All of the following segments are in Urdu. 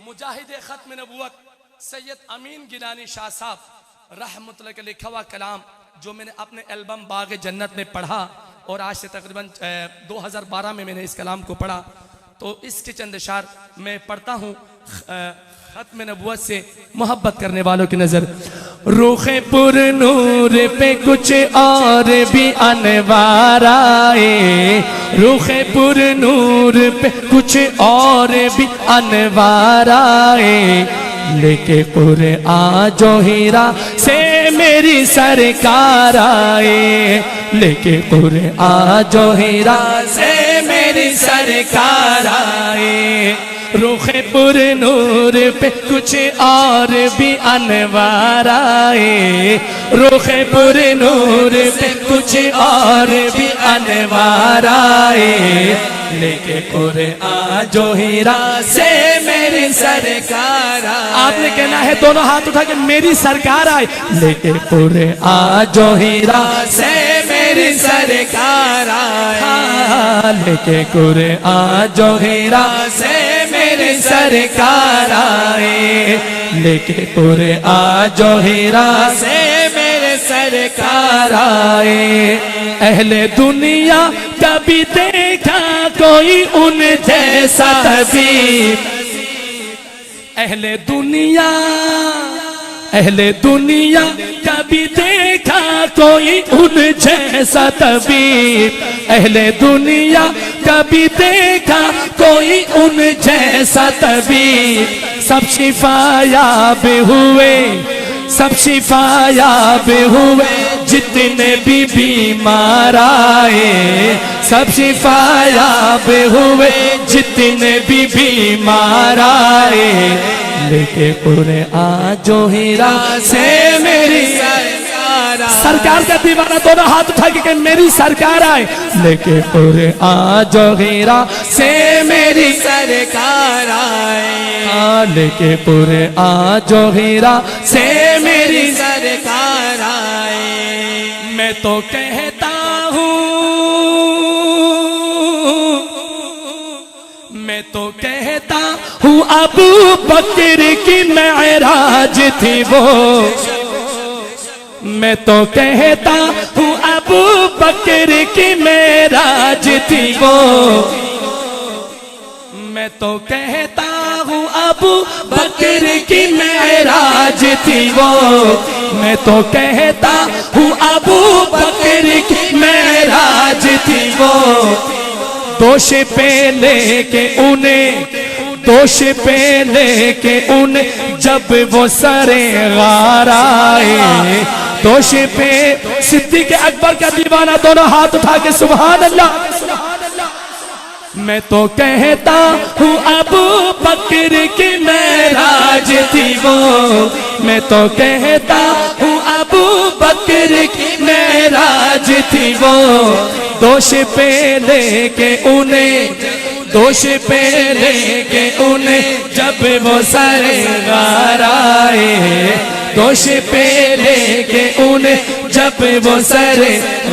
مجاہد ختم نبوت سید امین گیلانی شاہ صاحب رحمۃ اللہ کا لکھا ہوا کلام جو میں نے اپنے البم باغ جنت میں پڑھا، اور آج سے تقریباً 2012 میں نے اس کلام کو پڑھا، تو اس کے چند اشعار میں پڑھتا ہوں ختم نبوت سے محبت کرنے والوں کی نظر۔ روخ پر نور پہ کچھ اور بھی انوار آئے، روخ پر نور پہ کچھ اور بھی انوار آئے، لے کے قرآن جو ہیرا سے میری سرکار آئے، لے کے قرآن جو ہیرا سے میری سرکار آئے، روخ پر نور پہ کچھ اور بھی انوار آئے، روخ پر نور پہ کچھ اور بھی انوار آئے، لے کے قرآن جو ہیرا سے میری سرکار آئے۔ آپ نے کہنا ہے دونوں ہاتھ اٹھا کے میری سرکار آئے، لے کے قرآن جو ہیرا سے میری سرکار آئے، لے کے قرآن جو ہیرا سے میری سرکار آئے، لے کے قرآن جو ہیرا سے میرے سرکار آئے۔ اہل دنیا کبھی دیکھا کوئی ان جیسا طبیب، اہل دنیا کبھی دیکھا کوئی ان جیسا طبیب، اہل دنیا کبھی دیکھا کوئی ان جیسا طبیب، سب شفا یاب ہوئے، سب شفا یاب ہوئے، جتنے بھی بیمار آئے، سب شفا یاب ہوئے، جتنے بھی بیمار آئے، لے کے قرآن جو ہیرا سے میری سرکار کا دیوانہ دونوں ہاتھ اٹھا کے کہ میری سرکار آئے، لے کے قرآن جو ہیرا سے میری سرکار آئے، لے کے قرآن جو ہیرا سے میری سرکار آئے۔ میں تو کہتا ہوں، میں تو کہتا ہوں ابو بکر کی معراج تھی وہ، میں تو کہتا ہوں ابو بکر کی معراج تھی وہ، میں تو کہتا ہوں ابو بکر کی معراج تھی وہ، میں تو کہتا ہوں ابو بکر کی معراج تھی وہ، دوش پہ لے کے انہیں، دوش پہ لے کے انہیں جب وہ سر غار آئے، دوش پہ صدیق اکبر کا دیوانہ دونوں ہاتھ اٹھا کے سبحان اللہ۔ میں تو کہتا ہوں ابو بکر کی معراج تھی وہ، میں تو کہتا ہوں ابو بکر کی معراج تھی وہ، دوش پہ لے کے انہیں، دوش پہ لے کے انہیں جب وہ سر غار آئے، دوش پہ لے کے انہیں جب وہ سر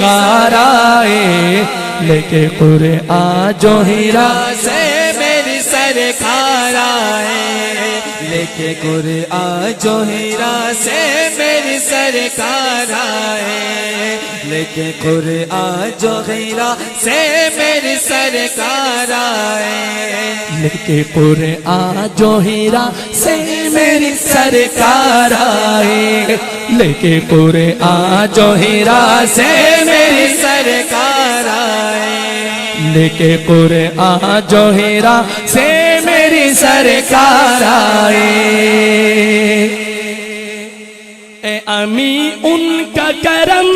غار آئے، لے کے قرآن جو ہیرا سے میری سرکار آئے، لے کے قرآن جو ہیرا سے میری سرکار آئے، لے کے قرآن جو ہیرا سے میری سرکار آئے، لے کے قرآن جو ہیرا سے میری سرکار آئے، لے کے قرآن جو ہیرا سے میری سرکار آئے، لے کے قرآن جو ہیرا سے میری سرکار آئے۔ اے امی ان کا کرم،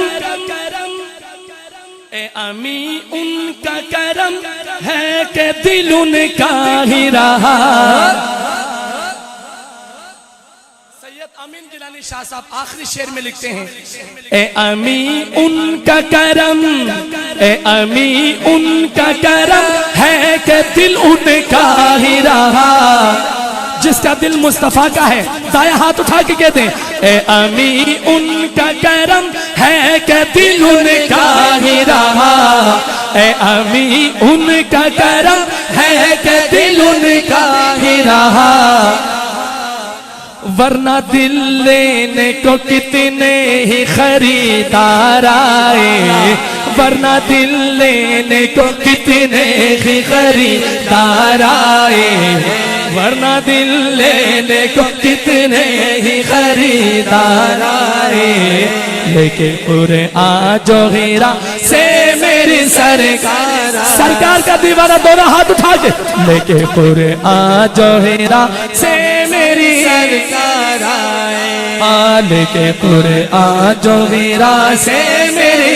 اے امی ان کا کرم ہے کہ دل ان کا ہی رہا۔ سید امین گیلانی شاہ صاحب آخری شعر میں لکھتے ہیں، اے امی ان کا کرم، اے امی ان کا کرم ہے کہ دل ان کا ہی رہا، جس کا دل مصطفیٰ کا ہے دائیں ہاتھ اٹھا کے کہتے ہیں، اے امی ان کا کرم ہے کہ دل ان کا ہی رہا، اے امی ان کا کرم ہے کہ دل ان کا ہی رہا، ورنہ دل لینے کو کتنے ہی خریدار آئے، ورنہ دل لینے کو کتنے ہی خریدار آئے، ورنہ دل لینے کو کتنے ہی خریدار آئے، لیکن قرآن جو ہیرا سے میری سرکار، سرکار کا دیوانہ دونوں ہاتھ اٹھا کے، لیکن قرآن جو ہیرا سے میری سرکار آئے، لیکن قرآن جو ہیرا سے میری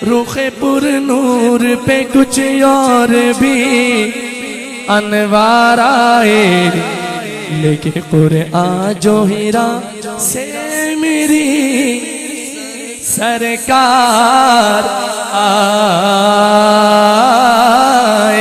رخ پر نور پہ کچھ اور بھی انوار آئے، لیکن قرآن جو ہیرا سے میری سرکار آئے۔